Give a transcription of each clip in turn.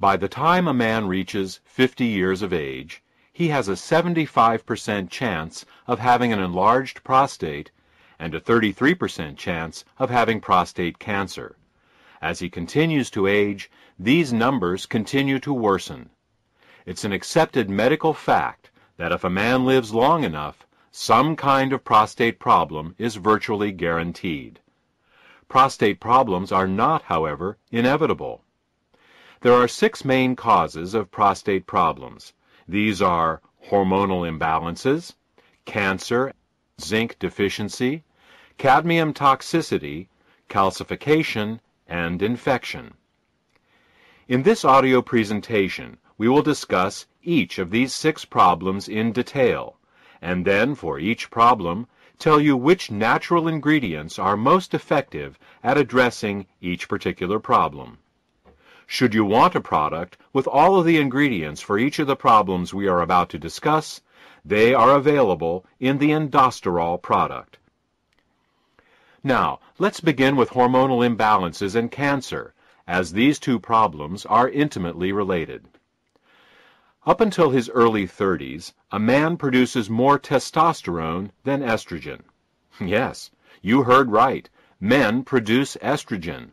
By the time a man reaches 50 years of age, he has a 75% chance of having an enlarged prostate and a 33% chance of having prostate cancer. As he continues to age, these numbers continue to worsen. It's an accepted medical fact that if a man lives long enough, some kind of prostate problem is virtually guaranteed. Prostate problems are not, however, inevitable. There are 6 main causes of prostate problems. These are hormonal imbalances, cancer, zinc deficiency, cadmium toxicity, calcification, and infection. In this audio presentation, we will discuss each of these 6 problems in detail, and then for each problem, tell you which natural ingredients are most effective at addressing each particular problem. Should you want a product with all of the ingredients for each of the problems we are about to discuss, they are available in the Endosterol product. Now, let's begin with hormonal imbalances and cancer, as these 2 problems are intimately related. Up until his early 30s, a man produces more testosterone than estrogen. Yes, you heard right. Men produce estrogen.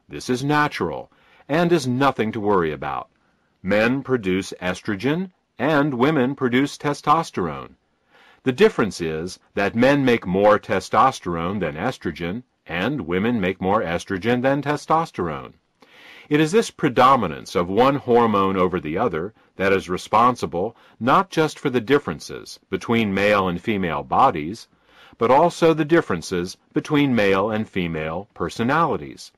This is natural and is nothing to worry about. Men produce estrogen and women produce testosterone. The difference is that men make more testosterone than estrogen and women make more estrogen than testosterone. It is this predominance of one hormone over the other that is responsible not just for the differences between male and female bodies, but also the differences between male and female personalities.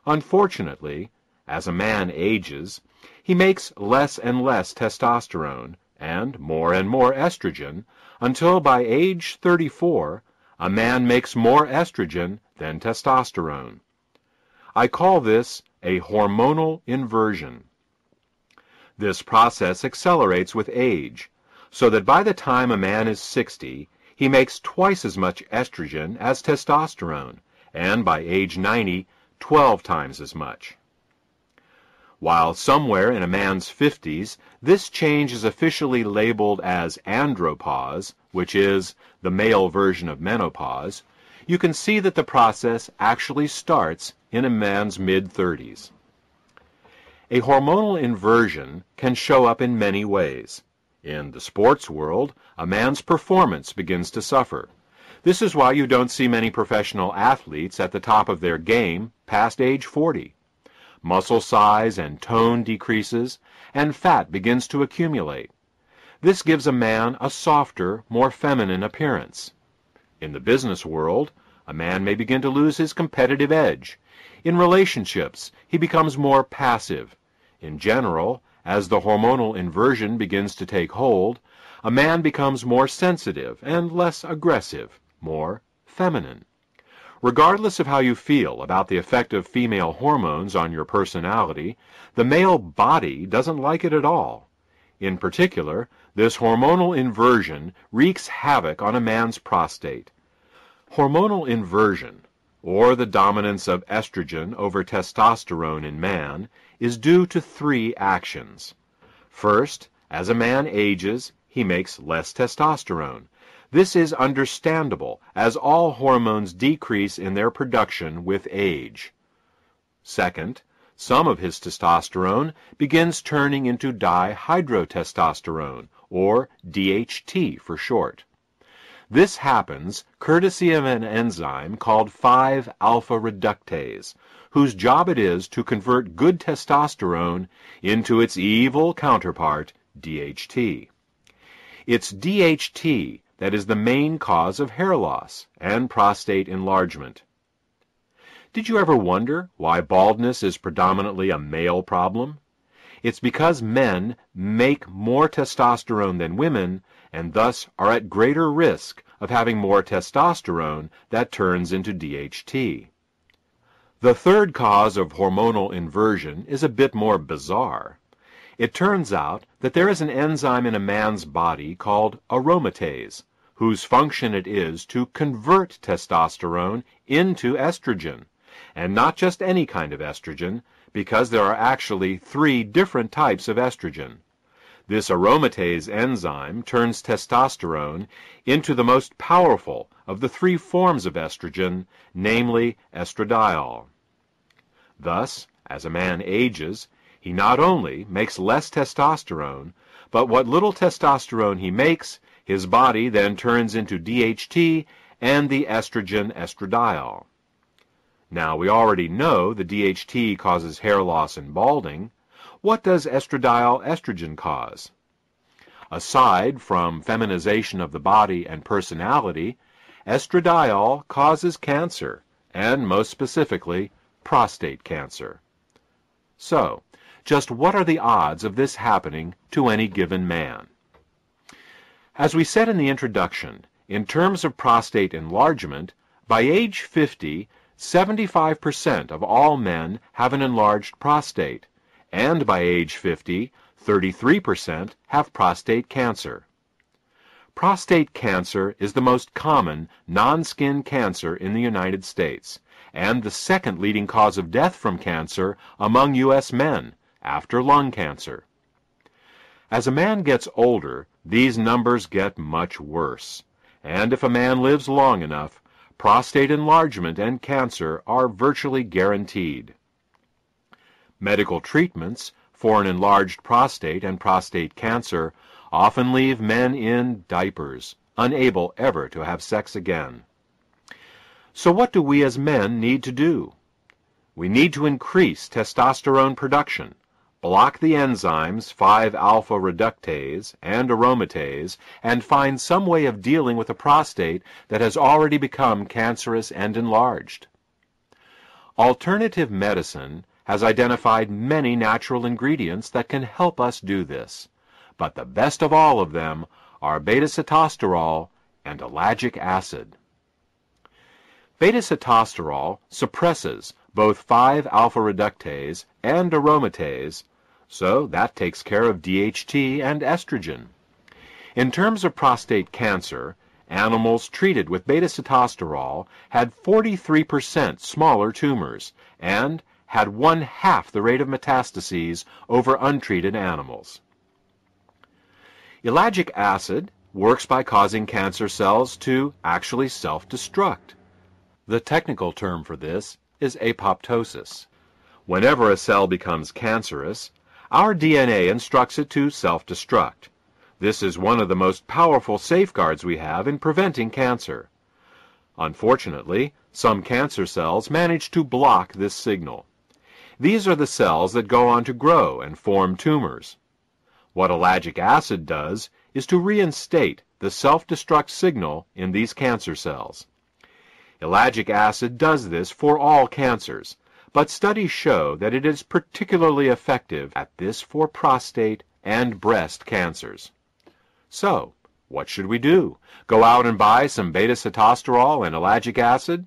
Unfortunately, as a man ages, he makes less and less testosterone and more estrogen until by age 34, a man makes more estrogen than testosterone. I call this a hormonal inversion. This process accelerates with age, so that by the time a man is 60, he makes twice as much estrogen as testosterone, and by age 90, 12 times as much. While somewhere in a man's 50s, this change is officially labeled as andropause, which is the male version of menopause, you can see that the process actually starts in a man's mid-30s. A hormonal inversion can show up in many ways. In the sports world, a man's performance begins to suffer. This is why you don't see many professional athletes at the top of their game past age 40. Muscle size and tone decreases, and fat begins to accumulate. This gives a man a softer, more feminine appearance. In the business world, a man may begin to lose his competitive edge. In relationships, he becomes more passive. In general, as the hormonal inversion begins to take hold, a man becomes more sensitive and less aggressive, more feminine. Regardless of how you feel about the effect of female hormones on your personality, the male body doesn't like it at all. In particular, this hormonal inversion wreaks havoc on a man's prostate. Hormonal inversion, or the dominance of estrogen over testosterone in man, is due to 3 actions. First, as a man ages, he makes less testosterone. This is understandable, as all hormones decrease in their production with age. Second, some of his testosterone begins turning into dihydrotestosterone, or DHT for short. This happens courtesy of an enzyme called 5-alpha reductase, whose job it is to convert good testosterone into its evil counterpart, DHT. It's DHT that is the main cause of hair loss and prostate enlargement. Did you ever wonder why baldness is predominantly a male problem? It's because men make more testosterone than women and thus are at greater risk of having more testosterone that turns into DHT. The third cause of hormonal inversion is a bit more bizarre. It turns out that there is an enzyme in a man's body called aromatase, whose function it is to convert testosterone into estrogen, and not just any kind of estrogen, because there are actually 3 different types of estrogen. This aromatase enzyme turns testosterone into the most powerful of the 3 forms of estrogen, namely estradiol. Thus, as a man ages, he not only makes less testosterone, but what little testosterone he makes, his body then turns into DHT and the estrogen estradiol. Now, we already know the DHT causes hair loss and balding. What does estradiol estrogen cause? Aside from feminization of the body and personality, estradiol causes cancer, and most specifically, prostate cancer. So, just what are the odds of this happening to any given man? As we said in the introduction, in terms of prostate enlargement, by age 50, 75% of all men have an enlarged prostate, and by age 50, 33% have prostate cancer. Prostate cancer is the most common non-skin cancer in the United States, and the second leading cause of death from cancer among U.S. men, after lung cancer. As a man gets older, these numbers get much worse, and if a man lives long enough, prostate enlargement and cancer are virtually guaranteed. Medical treatments for an enlarged prostate and prostate cancer often leave men in diapers, unable ever to have sex again. So what do we as men need to do? We need to increase testosterone production, block the enzymes 5-alpha reductase and aromatase, and find some way of dealing with a prostate that has already become cancerous and enlarged. Alternative medicine has identified many natural ingredients that can help us do this, but the best of all of them are beta-sitosterol and ellagic acid. Beta-sitosterol suppresses both 5-alpha reductase and aromatase, so that takes care of DHT and estrogen. In terms of prostate cancer, animals treated with beta-sitosterol had 43% smaller tumors and had 1/2 the rate of metastases over untreated animals. Ellagic acid works by causing cancer cells to actually self-destruct. The technical term for this is apoptosis. Whenever a cell becomes cancerous, our DNA instructs it to self-destruct. This is one of the most powerful safeguards we have in preventing cancer. Unfortunately, some cancer cells manage to block this signal. These are the cells that go on to grow and form tumors. What ellagic acid does is to reinstate the self-destruct signal in these cancer cells. Ellagic acid does this for all cancers, but studies show that it is particularly effective at this for prostate and breast cancers. So, what should we do? Go out and buy some beta-sitosterol and ellagic acid?